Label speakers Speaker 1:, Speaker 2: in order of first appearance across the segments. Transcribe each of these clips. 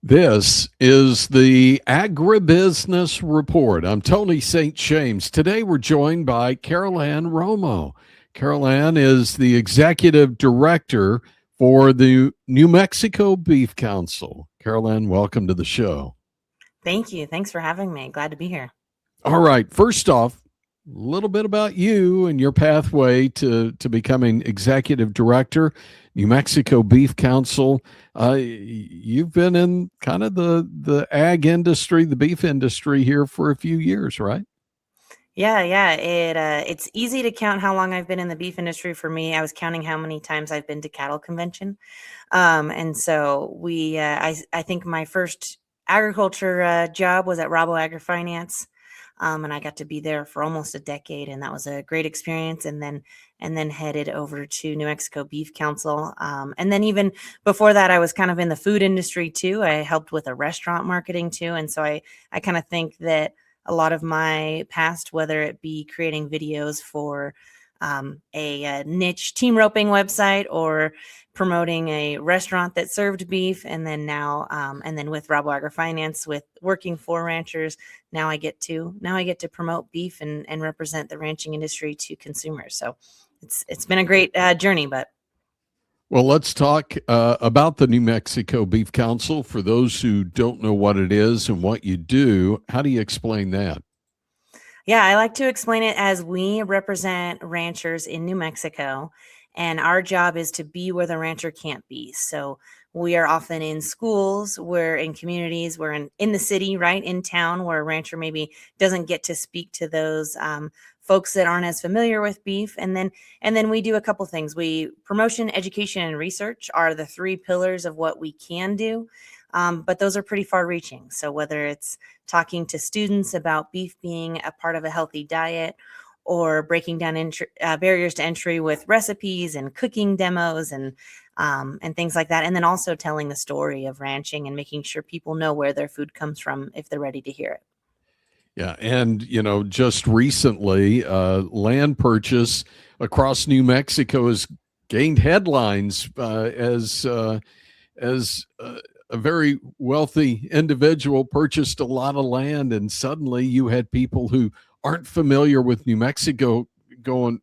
Speaker 1: This is the Agribusiness Report. I'm Tony St. James. Today we're joined by Carollann Romo. Carollann is the executive director for the New Mexico Beef Council. Carollann, welcome to the show.
Speaker 2: Thank you. Thanks for having me. Glad to be here.
Speaker 1: All right, first off, a little bit about you and your pathway to becoming executive director, New Mexico Beef Council. You've been in kind of the ag industry, the beef industry here for a few years, right?
Speaker 2: Yeah. It's easy to count how long I've been in the beef industry. For me, I was counting how many times I've been to cattle convention. And so I think my first agriculture job was at Robo Agri-Finance. And I got to be there for almost a decade, and that was a great experience. And then headed over to New Mexico Beef Council. And then even before that, I was kind of in the food industry too. I helped with a restaurant marketing too. And so I kind of think that a lot of my past, whether it be creating videos for a niche team roping website or promoting a restaurant that served beef, and then with Robo Agri-Finance with working for ranchers, now I get to promote beef and represent the ranching industry to consumers. So it's been a great journey. But
Speaker 1: Well, let's talk about the New Mexico Beef Council. For those who don't know what it is and what you do, how do you explain that?
Speaker 2: yeah, I like to explain it as we represent ranchers in New Mexico, and our job is to be where the rancher can't be. So we are often in schools, we're in communities, we're in the city, right, in town, where a rancher maybe doesn't get to speak to those folks that aren't as familiar with beef. And then we do a couple things. We promotion, education, and research are the three pillars of what we can do. But those are pretty far reaching. So whether it's talking to students about beef being a part of a healthy diet, or breaking down barriers to entry with recipes and cooking demos and things like that. And then also telling the story of ranching and making sure people know where their food comes from if they're ready to hear it.
Speaker 1: Yeah, and just recently, land purchase across New Mexico has gained headlines as a very wealthy individual purchased a lot of land, and suddenly you had people who aren't familiar with New Mexico going,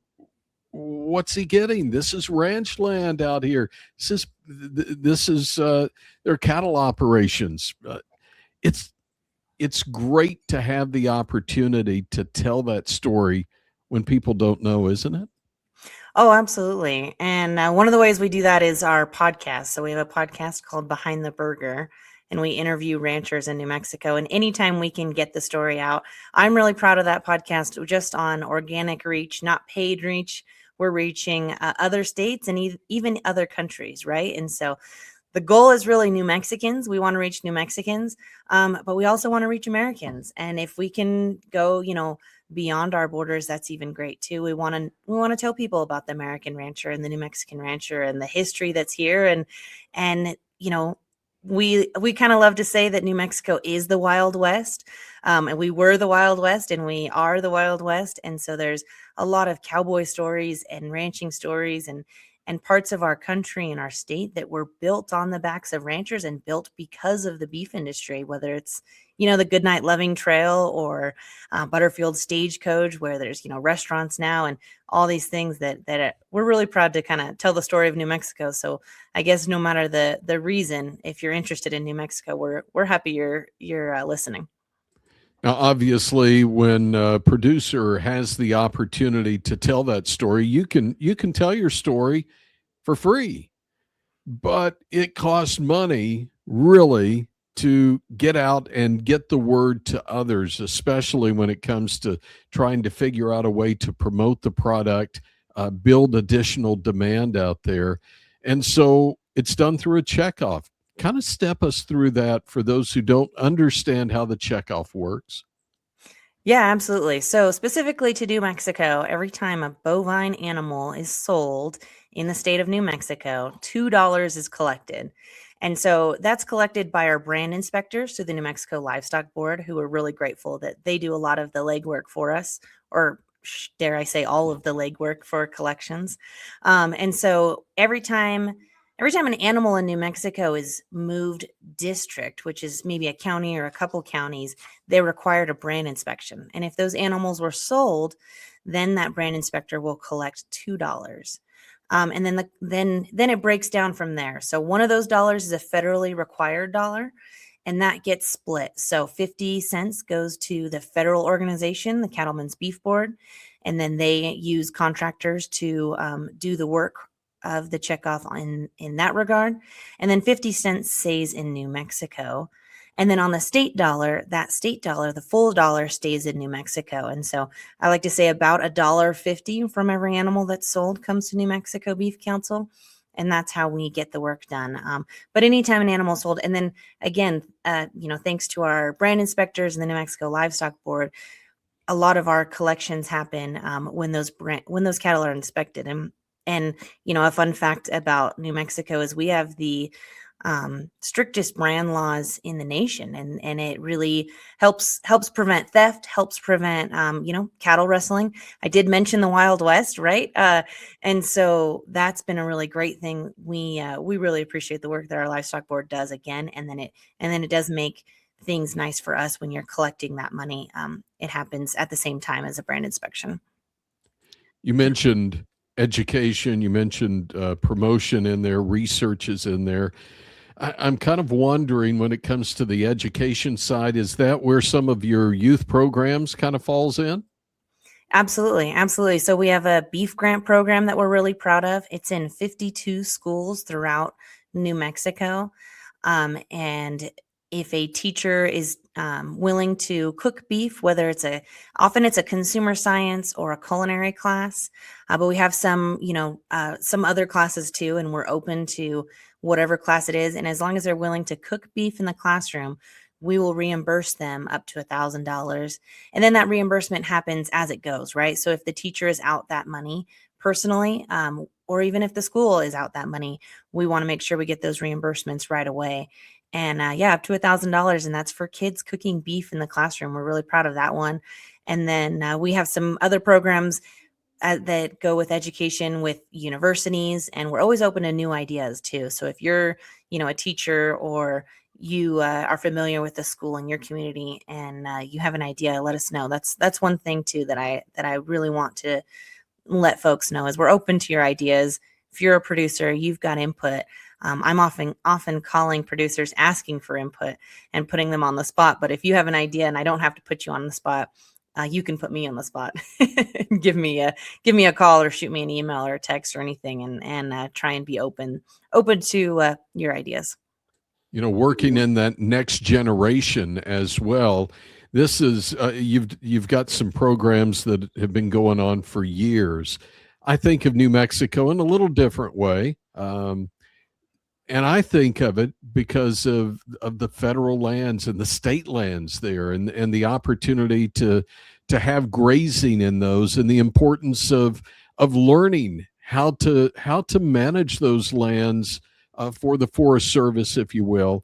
Speaker 1: "What's he getting? This is ranch land out here. This is their cattle operations." It's it's great to have the opportunity to tell that story when people don't know, isn't it?
Speaker 2: Oh, absolutely. And one of the ways we do that is our podcast. So we have a podcast called Behind the Burger, and we interview ranchers in New Mexico. And anytime we can get the story out, I'm really proud of that podcast just on organic reach, not paid reach. We're reaching other states and even other countries, right? And so the goal is really New Mexicans. We want to reach New Mexicans, but we also want to reach Americans. And if we can go, beyond our borders, that's even great too. We want to tell people about the American rancher and the New Mexican rancher and the history that's here. And we kind of love to say that New Mexico is the Wild West, and we were the Wild West, and we are the Wild West. And so there's a lot of cowboy stories and ranching stories and parts of our country and our state that were built on the backs of ranchers and built because of the beef industry, whether it's, the Goodnight Loving Trail or Butterfield Stagecoach, where there's, restaurants now and all these things that we're really proud to kind of tell the story of New Mexico. So I guess no matter the reason, if you're interested in New Mexico, we're happy you're listening.
Speaker 1: Now, obviously, when a producer has the opportunity to tell that story, you can tell your story for free, but it costs money really to get out and get the word to others, especially when it comes to trying to figure out a way to promote the product, build additional demand out there. And so it's done through a checkoff. Kind of step us through that for those who don't understand how the checkoff works.
Speaker 2: Yeah, absolutely. So specifically to New Mexico, every time a bovine animal is sold in the state of New Mexico, $2 is collected. And so that's collected by our brand inspectors through the New Mexico Livestock Board, who are really grateful that they do a lot of the legwork for us, or dare I say, all of the legwork for collections. And so every time an animal in New Mexico is moved district, which is maybe a county or a couple counties, they required a brand inspection. And if those animals were sold, then that brand inspector will collect $2. And then then it breaks down from there. So one of those dollars is a federally required dollar, and that gets split. So 50 cents goes to the federal organization, the Cattlemen's Beef Board, and then they use contractors to do the work of the checkoff in that regard. And then 50 cents stays in New Mexico. And then on the state dollar, that state dollar, the full dollar stays in New Mexico. And so I like to say about $1.50 from every animal that's sold comes to New Mexico Beef Council. And that's how we get the work done. But anytime an animal is sold, and then again, thanks to our brand inspectors and the New Mexico Livestock Board, a lot of our collections happen when those cattle are inspected. And a fun fact about New Mexico is we have the strictest brand laws in the nation, and it really helps prevent theft, helps prevent cattle rustling. I did mention the Wild West, right? And so that's been a really great thing. We really appreciate the work that our livestock board does again, and then it does make things nice for us when you're collecting that money. It happens at the same time as a brand inspection.
Speaker 1: You mentioned education, you mentioned promotion in there, research is in there. I'm kind of wondering, when it comes to the education side, is that where some of your youth programs kind of falls in?
Speaker 2: Absolutely. Absolutely. So we have a beef grant program that we're really proud of. It's in 52 schools throughout New Mexico. And if a teacher is willing to cook beef, whether often it's a consumer science or a culinary class, but we have some other classes too, and we're open to whatever class it is. And as long as they're willing to cook beef in the classroom, we will reimburse them up to $1,000. And then that reimbursement happens as it goes, right? So if the teacher is out that money personally, or even if the school is out that money, we want to make sure we get those reimbursements right away. And up to $1,000, and that's for kids cooking beef in the classroom. We're really proud of that one. And then we have some other programs that go with education with universities, and we're always open to new ideas too. So if you're, a teacher, or you are familiar with the school in your community, and you have an idea, let us know. That's one thing too that I really want to let folks know, is we're open to your ideas. If you're a producer, you've got input. I'm often calling producers asking for input and putting them on the spot. But if you have an idea and I don't have to put you on the spot, you can put me on the spot. give me a call, or shoot me an email or a text or anything, and try and be open to your ideas.
Speaker 1: Working in that next generation as well. This is you've got some programs that have been going on for years. I think of New Mexico in a little different way. And I think of it because of the federal lands and the state lands there, and the opportunity to have grazing in those, and the importance of learning how to manage those lands for the Forest Service, if you will.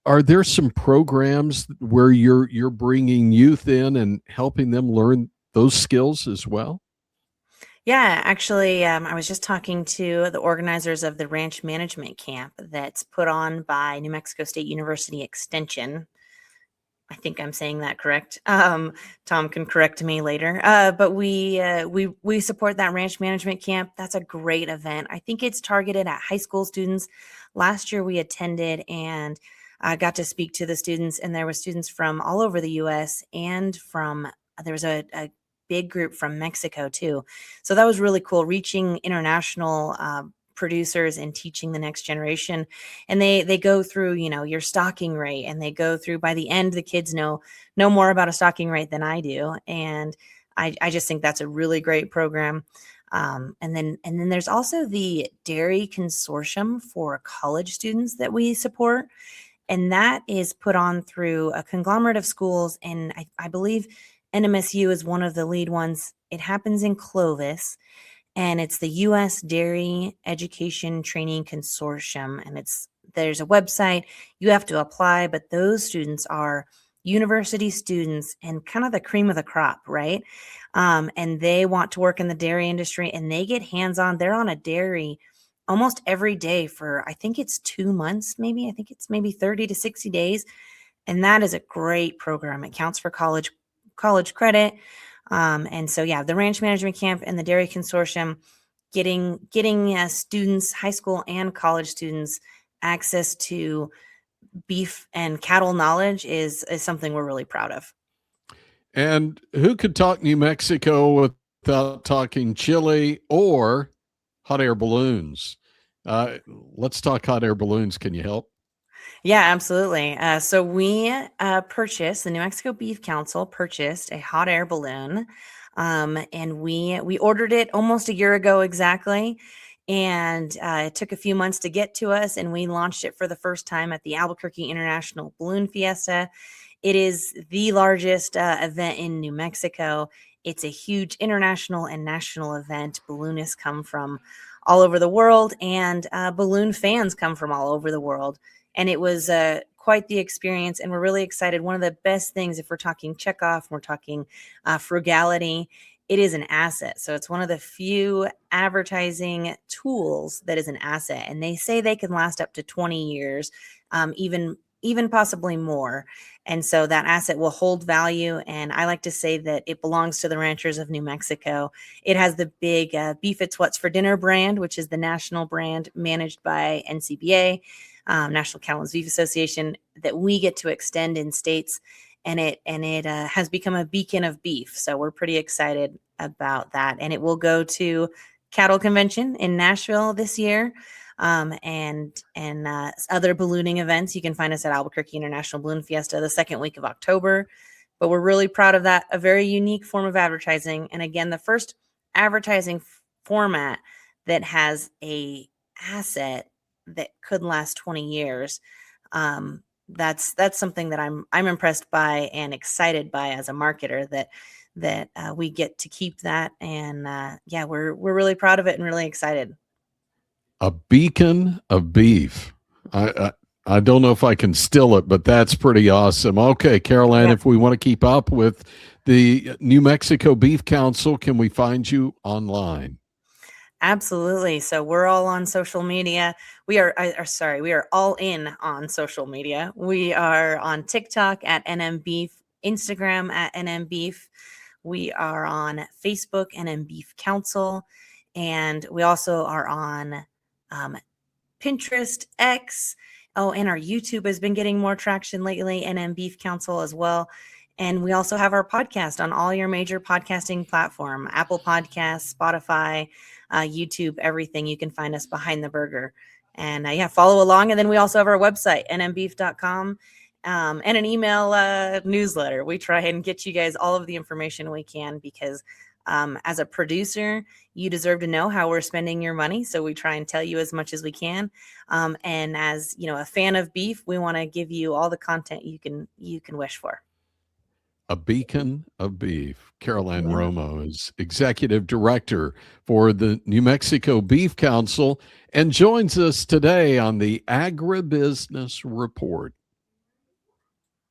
Speaker 1: Are there some programs where you're bringing youth in and helping them learn those skills as well?
Speaker 2: Yeah, actually, I was just talking to the organizers of the ranch management camp that's put on by New Mexico State University Extension. I think I'm saying that correct. Tom can correct me later. But we support that ranch management camp. That's a great event. I think it's targeted at high school students. Last year we attended, and I got to speak to the students, and there were students from all over the U.S. and there was a big group from Mexico too. So that was really cool, reaching international producers and teaching the next generation. And they go through, your stocking rate, and they go through, by the end, the kids know more about a stocking rate than I do. And I just think that's a really great program. And then there's also the Dairy Consortium for college students that we support. And that is put on through a conglomerate of schools. And I believe NMSU is one of the lead ones. It happens in Clovis, and it's the U.S. Dairy Education Training Consortium. And there's a website. You have to apply, but those students are university students and kind of the cream of the crop, right? And they want to work in the dairy industry, and they get hands-on. They're on a dairy almost every day for, I think it's 2 months, maybe. I think it's maybe 30 to 60 days. And that is a great program. It counts for college credit. And so, yeah, the Ranch Management Camp and the Dairy Consortium getting students, high school and college students, access to beef and cattle knowledge is something we're really proud of.
Speaker 1: And who could talk New Mexico without talking chili or hot air balloons? Let's talk hot air balloons. Can you help?
Speaker 2: Yeah, absolutely. So we purchased, the New Mexico Beef Council purchased a hot air balloon, and we ordered it almost a year ago exactly, and it took a few months to get to us, and we launched it for the first time at the Albuquerque International Balloon Fiesta. It is the largest event in New Mexico. It's a huge international and national event. Balloonists come from all over the world, and balloon fans come from all over the world. And it was quite the experience, and we're really excited. One of the best things, if we're talking checkoff, we're talking frugality, it is an asset. So it's one of the few advertising tools that is an asset, and they say they can last up to 20 years, even possibly more. And so that asset will hold value. And I like to say that it belongs to the ranchers of New Mexico. It has the big Beef It's What's for Dinner brand, which is the national brand managed by NCBA, National Cattlemen's Beef Association, that we get to extend in states. And it has become a beacon of beef. So we're pretty excited about that. And it will go to Cattle Convention in Nashville this year. And other ballooning events. You can find us at Albuquerque International Balloon Fiesta the second week of October. But we're really proud of that, a very unique form of advertising. And again, the first advertising format that has a asset that could last 20 years. That's something that I'm impressed by and excited by as a marketer, that we get to keep that. And yeah, we're really proud of it and really excited.
Speaker 1: A beacon of beef. I don't know if I can still it, but that's pretty awesome. Okay, Carollann,
Speaker 2: Yeah.
Speaker 1: if we want to keep up with the New Mexico Beef Council, can we find you online?
Speaker 2: Absolutely. So we're all on social media. We are all in on social media. We are on TikTok at NM Beef, Instagram at NM Beef. We are on Facebook, NM Beef Council, and we also are on Pinterest, X. Oh, and our YouTube has been getting more traction lately, NM Beef Council as well. And we also have our podcast on all your major podcasting platform, Apple Podcasts, Spotify, YouTube, everything. You can find us Behind the Burger. And yeah, follow along. And then we also have our website, nmbeef.com, and an email newsletter. We try and get you guys all of the information we can, because as a producer, you deserve to know how we're spending your money. So we try and tell you as much as we can. And as a fan of beef, we want to give you all the content you can wish for.
Speaker 1: A beacon of beef. Carollann
Speaker 2: Yeah.
Speaker 1: Romo is executive director for the New Mexico Beef Council and joins us today on the Agribusiness Report.